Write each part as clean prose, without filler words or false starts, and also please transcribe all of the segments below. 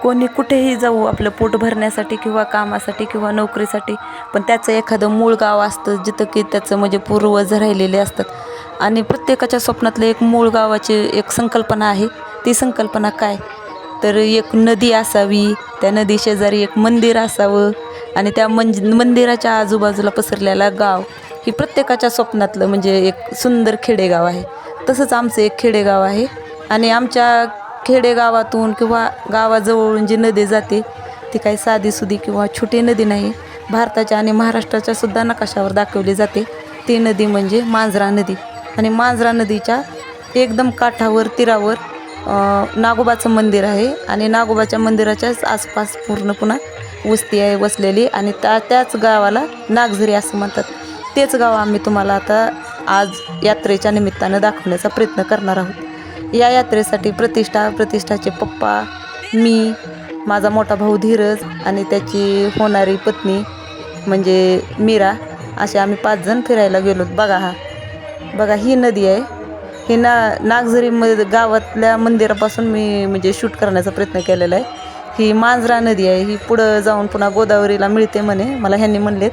कोणी कुठेही जाऊ आपलं पोट भरण्यासाठी किंवा कामासाठी किंवा नोकरीसाठी, पण त्याचं एखादं मूळ गाव असतं जिथं की त्याचं म्हणजे पूर्वज राहिलेले असतात आणि प्रत्येकाच्या स्वप्नातलं एक मूळ गावाची एक संकल्पना आहे. ती संकल्पना काय, तर एक नदी असावी, त्या नदी शेजारी एक मंदिर असावं आणि त्या मंदिराच्या आजूबाजूला पसरलेला गाव, ही प्रत्येकाच्या स्वप्नातलं म्हणजे एक सुंदर खेडेगाव आहे. तसंच आमचं एक खेडेगाव आहे आणि आमच्या खेडेगावातून किंवा गावाजवळून जी नदी जाते ती काही साधीसुधी किंवा छोटी नदी नाही, भारताच्या आणि महाराष्ट्राच्या सुद्धा नकाशावर दाखवली जाते. ती नदी म्हणजे मांजरा नदी. आणि मांजरा नदीच्या एकदम काठावर तीरावर नागोबाचं मंदिर आहे आणि नागोबाच्या मंदिराच्याच आसपास पूर्ण पुन्हा वस्ती आहे वसलेली आणि त्याच गावाला नागझरी असं म्हणतात. तेच गाव आम्ही तुम्हाला आता आज यात्रेच्या निमित्तानं दाखवण्याचा प्रयत्न करणार आहोत. या यात्रेसाठी प्रतिष्ठाचे पप्पा, मी, माझा मोठा भाऊ धीरज आणि त्याची होणारी पत्नी म्हणजे मीरा, असे आम्ही 5 जण फिरायला गेलो. बघा ही नदी आहे. ही नागझरी गावातल्या मंदिरापासून मी म्हणजे शूट करण्याचा प्रयत्न केलेला आहे. ही मांजरा नदी आहे. ही पुढं जाऊन पुन्हा गोदावरीला मिळते म्हणे, मला ह्यांनी म्हणलेत.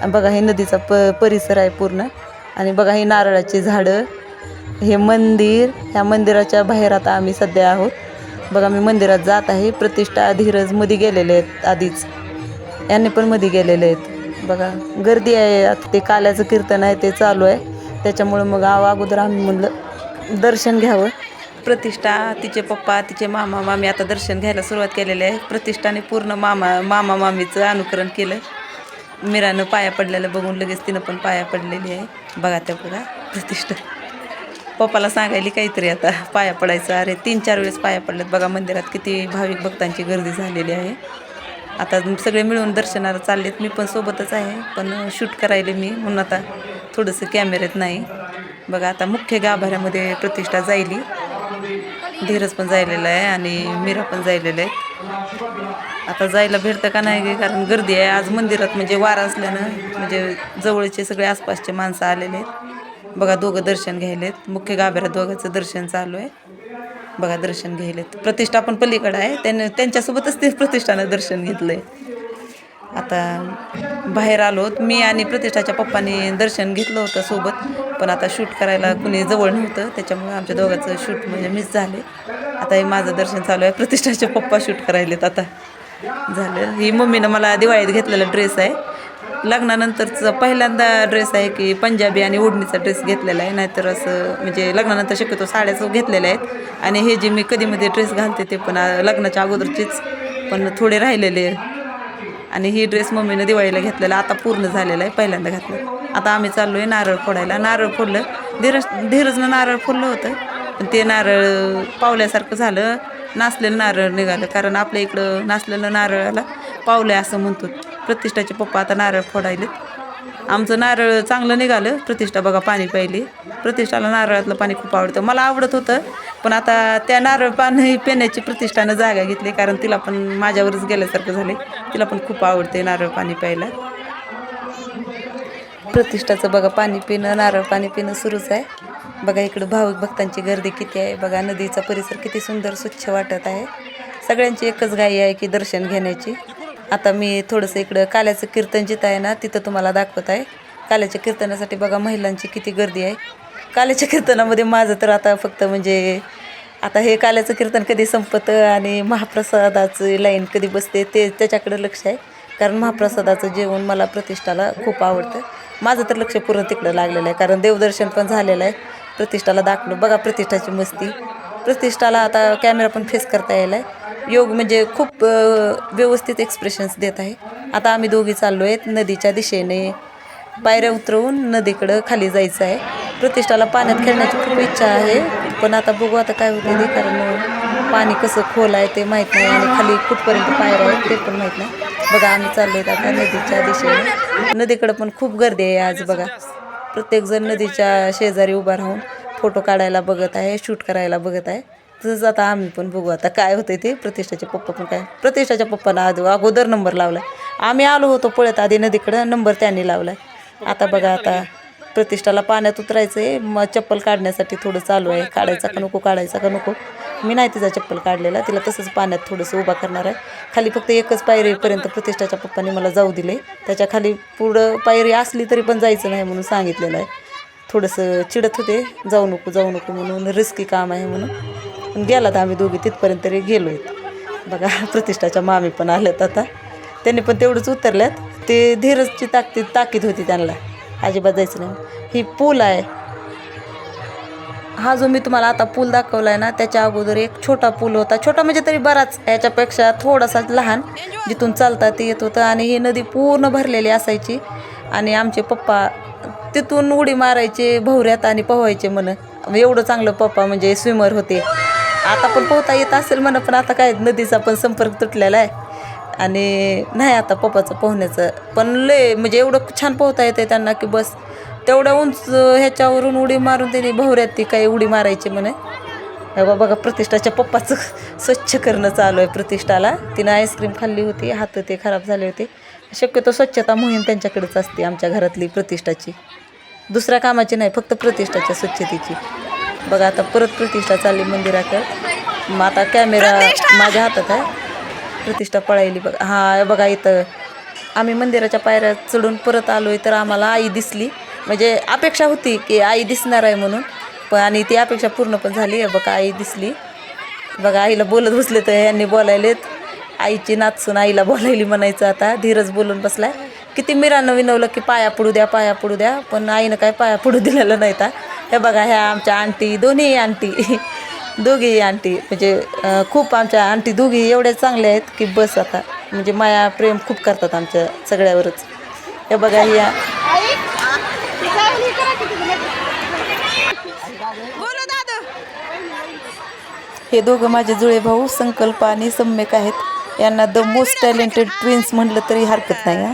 बघा हे नदीचा परिसर आहे पूर्ण. आणि बघा ही नारळाची झाडं, हे मंदिर. ह्या मंदिराच्या बाहेर आता आम्ही सध्या आहोत. बघा मी मंदिरात जात आहे. प्रतिष्ठा, धीरज मध्ये गेलेले आहेत आधीच, यांनी पण मध्ये गेलेले आहेत. बघा गर्दी आहे. आता ते काल्याचं कीर्तन आहे ते चालू आहे, त्याच्यामुळं मग अगोदर आम्ही म्हणलं दर्शन घ्यावं. प्रतिष्ठा, तिचे पप्पा, तिचे मामा मामी आता दर्शन घ्यायला सुरुवात केलेली आहे. प्रतिष्ठाने पूर्ण मामा मामीचं अनुकरण केलं. मीरानं पाया पडलेलं बघून लगेच तिनं पण पाया पडलेली आहे. बघा प्रतिष्ठा पप्पाला सांगायली काहीतरी आता पाया पडायचं. अरे 3-4 वेळेस पाया पडलेत. बघा मंदिरात किती भाविक भक्तांची गर्दी झालेली आहे. आता सगळे मिळून दर्शनाला चाललेत. मी पण सोबतच आहे, पण शूट करायले मी म्हणून आता थोडंसं कॅमेऱ्यात नाही. बघा आता मुख्य गाभाऱ्यामध्ये प्रतिष्ठा जायली, धीरज पण जायलेला आहे आणि मीरा पण जायलेलं आहे. आता जायला भेटतं का नाही, कारण गर्दी आहे आज मंदिरात. म्हणजे वारा असल्यानं म्हणजे जवळचे सगळे आसपासचे माणसं आलेले आहेत. बघा दोघं दर्शन घ्यायलेत. मुख्य गाभाऱ्यात दोघांचं दर्शन चालू आहे. बघा दर्शन घ्यायलेत. प्रतिष्ठा पण पलीकडं आहे, त्यांच्यासोबतच ते प्रतिष्ठानं दर्शन घेतलं आहे. आता बाहेर आलोत. मी आणि प्रतिष्ठाच्या पप्पांनी दर्शन घेतलं होतं सोबत, पण आता शूट करायला कुणी जवळ नव्हतं, त्याच्यामुळे आमच्या दोघांचं शूट म्हणजे मिस झाले. आता हे माझं दर्शन चालू आहे. प्रतिष्ठाचे पप्पा शूट करायलेत. आता झालं. ही मम्मीनं मला दिवाळीत घेतलेला ड्रेस आहे. लग्नानंतरचा पहिल्यांदा ड्रेस आहे की पंजाबी आणि ओढणीचा ड्रेस घेतलेला आहे. नाहीतर असं म्हणजे लग्नानंतर शक्यतो साड्याच घेतलेल्या आहेत. आणि हे जे मी कधीमध्ये ड्रेस घालते ते पण लग्नाच्या अगोदरचेच पण थोडे राहिलेले. आणि ही ड्रेस मम्मीनं दिवाळीला घेतलेला आता पूर्ण झालेला आहे, पहिल्यांदा घातलं. आता आम्ही चाललो आहे नारळ फोडायला. नारळ फोडलं. धीरजनं नारळ फोडलं होतं, पण ते नारळ पावल्यासारखं झालं. नासलेलं नारळ निघालं, कारण आपल्या इकडं नासलेलं नारळाला पावलं असं म्हणतो. प्रतिष्ठाचे पप्पा आता नारळ फोडायलेत. आमचं नारळ चांगलं निघालं. प्रतिष्ठा बघा पाणी प्यायली. प्रतिष्ठाला नारळातलं पाणी खूप आवडतं. मला आवडत होतं, पण आता त्या नारळ पाणी पिण्याची प्रतिष्ठानं जागा घेतली, कारण तिला पण माझ्यावरच गेल्यासारखं झाले. तिला पण खूप आवडते नारळ पाणी प्यायला. प्रतिष्ठाचं बघा पाणी पिणं, नारळ पाणी पिणं सुरूच आहे. बघा इकडं भाविक भक्तांची गर्दी किती आहे. बघा नदीचा परिसर किती सुंदर स्वच्छ वाटत आहे. सगळ्यांची एकच घाई आहे की दर्शन घेण्याची. आता मी थोडंसं इकडं काल्याचं कीर्तन जिथं आहे ना तिथं तुम्हाला दाखवत आहे. काल्याच्या कीर्तनासाठी बघा महिलांची किती गर्दी आहे. काल्याच्या कीर्तनामध्ये माझं तर आता फक्त म्हणजे आता हे काल्याचं कीर्तन कधी संपतं आणि महाप्रसादाचं लाईन कधी बसते त्याच्याकडे लक्ष आहे, कारण महाप्रसादाचं जेवण मला प्रतिष्ठाला खूप आवडतं. माझं तर लक्ष पूर्ण तिकडं लागलेलं आहे, कारण देवदर्शन पण झालेलं आहे. प्रतिष्ठाला दाखलं. बघा प्रतिष्ठाची मस्ती. प्रतिष्ठाला आता कॅमेरा पण फेस करता यायला आहे. योग म्हणजे खूप व्यवस्थित एक्सप्रेशन्स देत आहे. आता आम्ही दोघी चाललो आहेत नदीच्या दिशेने. पायऱ्या उतरवून नदीकडं खाली जायचं आहे. प्रतिष्ठाला पाण्यात खेळण्याची खूप इच्छा आहे, पण आता बघू आता काय होते ते, कारण पाणी कसं खोल आहे ते माहीत नाही आणि खाली कुठपर्यंत पायऱ्या आहेत ते पण माहीत नाही. बघा आम्ही चाललो आहेत आता नदीच्या दिशेने. नदीकडं पण खूप गर्दी आहे आज. बघा प्रत्येकजण नदीच्या शेजारी उभा राहून फोटो काढायला बघत आहे, शूट करायला बघत आहे. तसंच आता आम्ही पण बघू आता काय होतं ते. प्रतिष्ठाचे पप्पा पण काय, प्रतिष्ठाच्या पप्पानं अगोदर नंबर लावला. आम्ही आलो होतो पळत आधी नदीकडं, नंबर त्यांनी लावला. आता बघा आता प्रतिष्ठाला पाण्यात उतरायचं आहे. मग चप्पल काढण्यासाठी थोडं चालू आहे, काढायचा का नको, काढायचा का नको. मी नाही तिचा चप्पल काढलेला, तिला तसंच पाण्यात थोडंसं उभा करणार आहे. खाली फक्त एकच पायरीपर्यंत प्रतिष्ठाच्या पप्पांनी मला जाऊ दिले. त्याच्या खाली पुढं पायरी असली तरी पण जायचं नाही म्हणून सांगितलेलं आहे. थोडंसं चिडत होते, जाऊ नको म्हणून, रिस्की काम आहे म्हणून. पण गेलात आम्ही दोघी तिथपर्यंत तरी गेलो आहेत. बघा प्रतिष्ठाच्या मामी पण आल्यात आता, त्यांनी पण तेवढंच उतरल्यात. ते धीरजची ताकीद होती त्यांना, अजिबात जायचं नाही. ही पूल आहे, हा जो मी तुम्हाला आता पूल दाखवला आहे ना, त्याच्या अगोदर एक छोटा पूल होता. छोटा म्हणजे तरी बराच, याच्यापेक्षा थोडासा लहान, जिथून चालता ते येत होतं. आणि ही नदी पूर्ण भरलेली असायची आणि आमचे पप्पा तिथून उडी मारायचे भवऱ्यात आणि पोहायचे म्हण. एवढं चांगलं पप्पा म्हणजे स्विमर होते. आता पण पोहता येत असेल म्हणा, पण आता काय नदीचा पण संपर्क तुटलेला आहे आणि नाही आता पप्पाचं पोहण्याचं. पण लय म्हणजे एवढं छान पोहता येते त्यांना की बस. तेवढ्या उंच ह्याच्यावरून उडी मारून त्यांनी भवऱ्यात ती काही उडी मारायची म्हणे. बघा प्रतिष्ठाच्या पप्पाचं स्वच्छ करणं चालू आहे प्रतिष्ठाला. तिनं आईस्क्रीम खाल्ली होती, हात ते खराब झाले होते. शक्यतो स्वच्छता मोहीम त्यांच्याकडेच असते आमच्या घरातली प्रतिष्ठाची, दुसऱ्या कामाची नाही, फक्त प्रतिष्ठाच्या स्वच्छतेची. बघा आता परत प्रतिष्ठा चालली मंदिराकडे. मग आता कॅमेरा माझ्या हातात आहे. प्रतिष्ठा पळायली बघा. हा बघा इथं आम्ही मंदिराच्या पायऱ्या चढून परत आलो आहे तर आम्हाला आई दिसली. म्हणजे अपेक्षा होती की आई दिसणार आहे म्हणून, पण आणि ती अपेक्षा पूर्ण पण झाली. बघा आई दिसली. बघा आईला बोलत बसले तर यांनी बोलायलेत. आईची नाचून आईला बोलायली म्हणायचं. आता धीरज बोलून बसलाय. किती मिरानं विनवलं की पाया पडू द्या, पण आईनं काय पाया पडू दिलेलं नाही. तर हे बघा ह्या आमच्या आंटी, दोन्ही आंटी, दोघी आंटी म्हणजे खूप आमच्या आंटी दोघी एवढ्या चांगल्या आहेत की बस. आता म्हणजे माया प्रेम खूप करतात आमच्या सगळ्यावरच. हे बघा ह्या हे दोघं माझे जुळे भाऊ संकल्प आणि सम्यक आहेत. यांना द मोस्ट टॅलेंटेड ट्विन्स म्हटलं तरी हरकत नाही. हा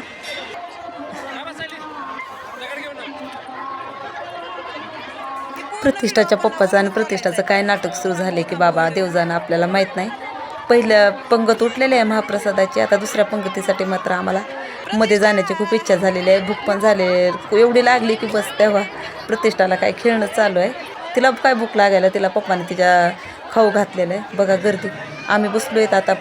प्रतिष्ठाच्या पप्पाचं आणि प्रतिष्ठाचं काय नाटक सुरू झाले की बाबा देवजानं आपल्याला माहीत नाही. पहिल्या पंगत उठलेली आहे महाप्रसादाची, आता दुसऱ्या पंगतीसाठी मात्र आम्हाला मध्ये जाण्याची खूप इच्छा झालेली आहे. भूक पण झाली एवढी लागली की बस. तेव्हा प्रतिष्ठाला काय खेळणं चालू आहे. तिला काय भूक लागायला तिला पप्पाने तिच्या खाऊ घातलेलं आहे. बघा गर्दी. आम्ही बसलो आहेत आता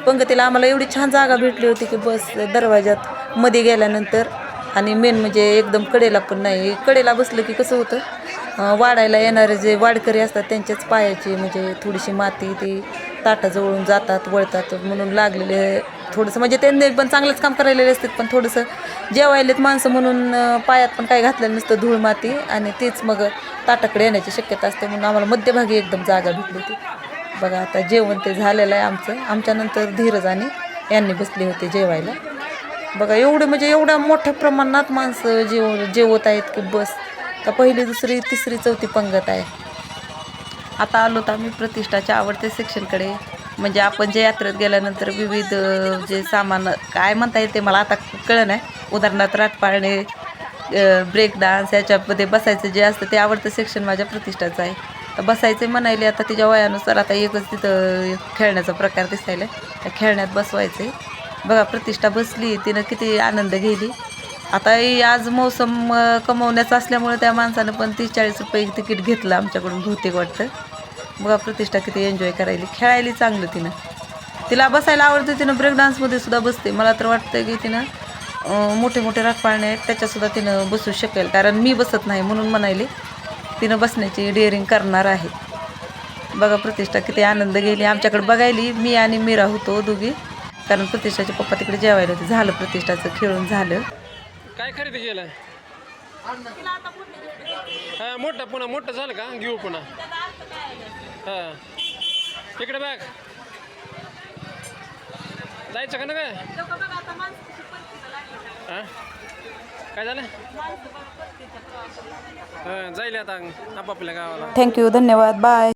पंगतीला आम्हाला एवढी छान जागा भेटली होती की बस दरवाजात मध्ये गेल्यानंतर. आणि मेन म्हणजे एकदम कडेला पण नाही. कडेला बसलं की कसं होतं, वाढायला येणारे जे वाडकरी असतात त्यांच्याच पायाची म्हणजे थोडीशी माती ते ताटाजवळून जातात वळतात म्हणून लागलेले थोडंसं. म्हणजे त्यांनी पण चांगलंच काम करायलेले असतात, पण थोडंसं जेवायलेत माणसं म्हणून पायात पण काही घातलेलं नसतं, धूळ माती, आणि तेच मग ताटाकडे येण्याची शक्यता असते. म्हणून आम्हाला मध्यभागी एकदम जागा भेटली होती. बघा आता जेवण ते झालेलं आहे आमचं. आमच्यानंतर धीरज आणि यांनी बसले होते जेवायला. बघा एवढे म्हणजे एवढ्या मोठ्या प्रमाणात माणसं जेवत आहेत की बस. तर पहिली दुसरी तिसरी चौथी पंगत आहे. आता आलो तर आम्ही प्रतिष्ठाच्या आवडते सेक्शनकडे. म्हणजे आपण जे यात्रेत गेल्यानंतर विविध जे सामान काय म्हणता येते मला आता कळलं नाही, उदाहरणार्थ राटपाळणे, ब्रेक डान्स, याच्यामध्ये बसायचं जे असतं ते आवडतं सेक्शन माझ्या प्रतिष्ठाचं आहे. तर बसायचे म्हणायले आता तिच्या वयानुसार आता एकच तिथं खेळण्याचा प्रकार दिसायला, त्या खेळण्यात बसवायचे. बघा प्रतिष्ठा बसली, तिनं किती आनंद घेतली. आता आज मोसम कमवण्याचा असल्यामुळे त्या माणसानं पण 30-40 रुपये तिकीट घेतलं आमच्याकडून बहुतेक वाटतं. बघा प्रतिष्ठा किती एन्जॉय करायली, खेळायली चांगलं तिनं. तिला बसायला आवडतं. तिनं ब्रेक डान्समध्ये सुद्धा बसते. मला तर वाटतं की तिनं मोठे मोठे राटपाळणे आहेत त्याच्यासुद्धा तिनं बसू शकेल, कारण मी बसत नाही म्हणून म्हणायले तिनं बसण्याची डेअरिंग करणार आहे. बघा प्रतिष्ठा किती आनंद गेली आमच्याकडे बघायली. मी आणि मीरा होतो दोघी, कारण प्रतिष्ठाचे पप्पा तिकडे जेवायला होते. झालं प्रतिष्ठाचं खेळून झालं. काय खरेदी केलं? हां मोठं पुन्हा मोठं झालं का घेऊ पुन्हा. हां इकडे बघ जायचं का ना काय? हां काय झालं? हां जाईल आता आपापल्या गावाला. थँक्यू, धन्यवाद, बाय.